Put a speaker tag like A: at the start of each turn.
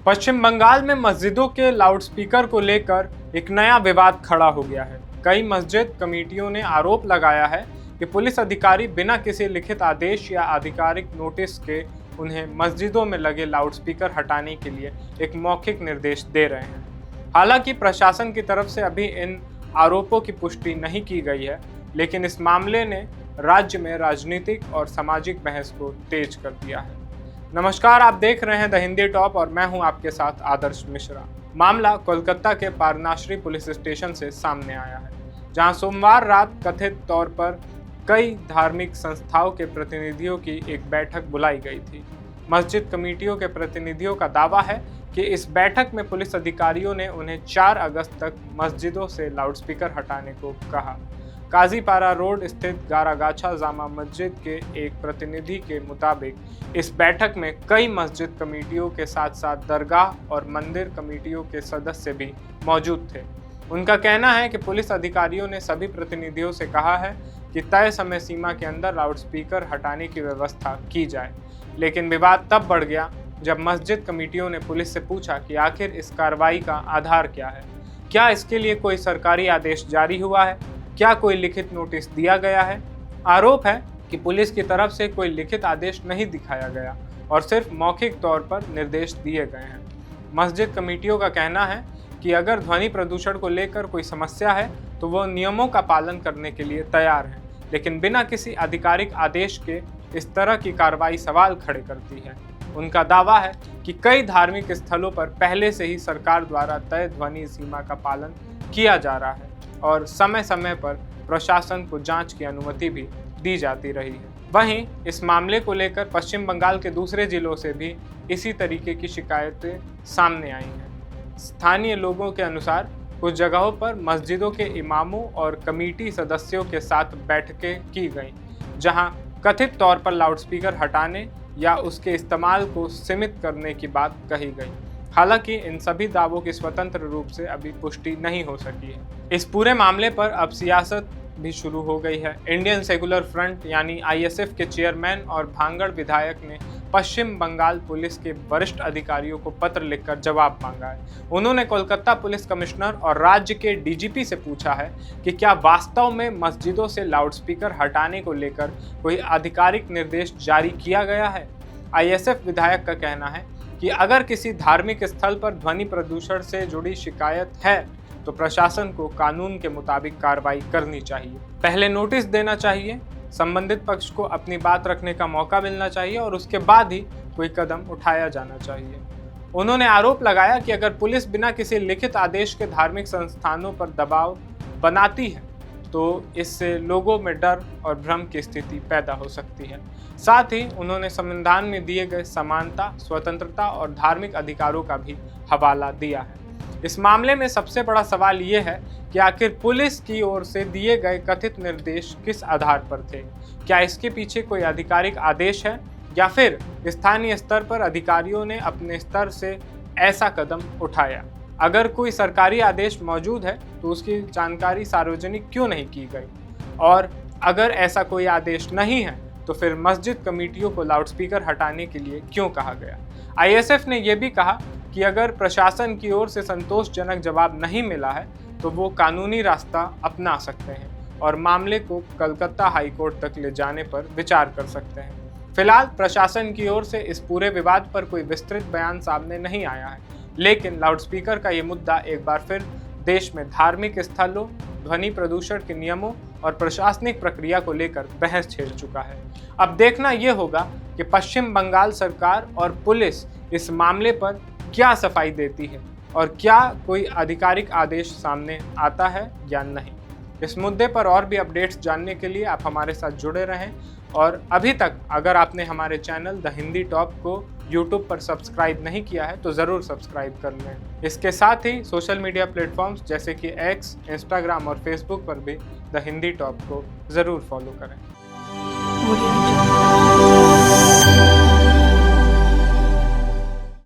A: पश्चिम बंगाल में मस्जिदों के लाउडस्पीकर को लेकर एक नया विवाद खड़ा हो गया है। कई मस्जिद कमेटियों ने आरोप लगाया है कि पुलिस अधिकारी बिना किसी लिखित आदेश या आधिकारिक नोटिस के उन्हें मस्जिदों में लगे लाउडस्पीकर हटाने के लिए एक मौखिक निर्देश दे रहे हैं। हालांकि प्रशासन की तरफ से अभी इन आरोपों की पुष्टि नहीं की गई है, लेकिन इस मामले ने राज्य में राजनीतिक और सामाजिक बहस को तेज कर दिया है। नमस्कार, आप देख रहे हैं द हिंदी टॉप और मैं हूं आपके साथ आदर्श मिश्रा। मामला कोलकाता के पारनाश्री पुलिस स्टेशन से सामने आया है, जहां सोमवार रात कथित तौर पर कई धार्मिक संस्थाओं के प्रतिनिधियों की एक बैठक बुलाई गई थी। मस्जिद कमेटियों के प्रतिनिधियों का दावा है कि इस बैठक में पुलिस अधिकारियों ने उन्हें 4 अगस्त तक मस्जिदों से लाउडस्पीकर हटाने को कहा। काजीपारा रोड स्थित गारागाछा जामा मस्जिद के एक प्रतिनिधि के मुताबिक इस बैठक में कई मस्जिद कमेटियों के साथ साथ दरगाह और मंदिर कमेटियों के सदस्य भी मौजूद थे। उनका कहना है कि पुलिस अधिकारियों ने सभी प्रतिनिधियों से कहा है कि तय समय सीमा के अंदर लाउडस्पीकर हटाने की व्यवस्था की जाए, लेकिन विवाद तब बढ़ गया जब मस्जिद कमेटियों ने पुलिस से पूछा कि आखिर इस कार्रवाई का आधार क्या है। क्या इसके लिए कोई सरकारी आदेश जारी हुआ है? क्या कोई लिखित नोटिस दिया गया है? आरोप है कि पुलिस की तरफ से कोई लिखित आदेश नहीं दिखाया गया और सिर्फ मौखिक तौर पर निर्देश दिए गए हैं। मस्जिद कमेटियों का कहना है कि अगर ध्वनि प्रदूषण को लेकर कोई समस्या है तो वो नियमों का पालन करने के लिए तैयार हैं, लेकिन बिना किसी आधिकारिक आदेश के इस तरह की कार्रवाई सवाल खड़े करती है। उनका दावा है कि कई धार्मिक स्थलों पर पहले से ही सरकार द्वारा तय ध्वनि सीमा का पालन किया जा रहा है और समय समय पर प्रशासन को जांच की अनुमति भी दी जाती रही है। वहीं इस मामले को लेकर पश्चिम बंगाल के दूसरे जिलों से भी इसी तरीके की शिकायतें सामने आई हैं। स्थानीय लोगों के अनुसार कुछ जगहों पर मस्जिदों के इमामों और कमेटी सदस्यों के साथ बैठकें की गईं, जहां कथित तौर पर लाउडस्पीकर हटाने या उसके इस्तेमाल को सीमित करने की बात कही गई। हालांकि इन सभी दावों की स्वतंत्र रूप से अभी पुष्टि नहीं हो सकी है। इस पूरे मामले पर अब सियासत भी शुरू हो गई है। इंडियन सेकुलर फ्रंट यानी आईएसएफ के चेयरमैन और भांगड़ विधायक ने पश्चिम बंगाल पुलिस के वरिष्ठ अधिकारियों को पत्र लिखकर जवाब मांगा है। उन्होंने कोलकाता पुलिस कमिश्नर और राज्य के डीजीपी से पूछा है कि क्या वास्तव में मस्जिदों से लाउडस्पीकर हटाने को लेकर कोई आधिकारिक निर्देश जारी किया गया है। आईएसएफ विधायक का कहना है कि अगर किसी धार्मिक स्थल पर ध्वनि प्रदूषण से जुड़ी शिकायत है तो प्रशासन को कानून के मुताबिक कार्रवाई करनी चाहिए। पहले नोटिस देना चाहिए, संबंधित पक्ष को अपनी बात रखने का मौका मिलना चाहिए और उसके बाद ही कोई कदम उठाया जाना चाहिए। उन्होंने आरोप लगाया कि अगर पुलिस बिना किसी लिखित आदेश के धार्मिक संस्थानों पर दबाव बनाती है तो इससे लोगों में डर और भ्रम की स्थिति पैदा हो सकती है। साथ ही उन्होंने संविधान में दिए गए समानता, स्वतंत्रता और धार्मिक अधिकारों का भी हवाला दिया है। इस मामले में सबसे बड़ा सवाल ये है कि आखिर पुलिस की ओर से दिए गए कथित निर्देश किस आधार पर थे। क्या इसके पीछे कोई आधिकारिक आदेश है या फिर स्थानीय स्तर पर अधिकारियों ने अपने स्तर से ऐसा कदम उठाया। अगर कोई सरकारी आदेश मौजूद है तो उसकी जानकारी सार्वजनिक क्यों नहीं की गई, और अगर ऐसा कोई आदेश नहीं है तो फिर मस्जिद कमेटियों को लाउडस्पीकर हटाने के लिए क्यों कहा गया। आईएसएफ ने यह भी कहा कि अगर प्रशासन की ओर से संतोषजनक जवाब नहीं मिला है तो वो कानूनी रास्ता अपना सकते हैं और मामले को कलकत्ता हाईकोर्ट तक ले जाने पर विचार कर सकते हैं। फिलहाल प्रशासन की ओर से इस पूरे विवाद पर कोई विस्तृत बयान सामने नहीं आया है, लेकिन लाउडस्पीकर का ये मुद्दा एक बार फिर देश में धार्मिक स्थलों, ध्वनि प्रदूषण के नियमों और प्रशासनिक प्रक्रिया को लेकर बहस छेड़ चुका है। अब देखना यह होगा कि पश्चिम बंगाल सरकार और पुलिस इस मामले पर क्या सफाई देती है और क्या कोई आधिकारिक आदेश सामने आता है या नहीं। इस मुद्दे पर और भी अपडेट्स जानने के लिए आप हमारे साथ जुड़े रहें और अभी तक अगर आपने हमारे चैनल द हिंदी टॉप को यूट्यूब पर सब्सक्राइब नहीं किया है तो ज़रूर सब्सक्राइब कर लें। इसके साथ ही सोशल मीडिया प्लेटफॉर्म्स जैसे कि एक्स, इंस्टाग्राम और फेसबुक पर भी द हिंदी टॉप को ज़रूर फॉलो करें।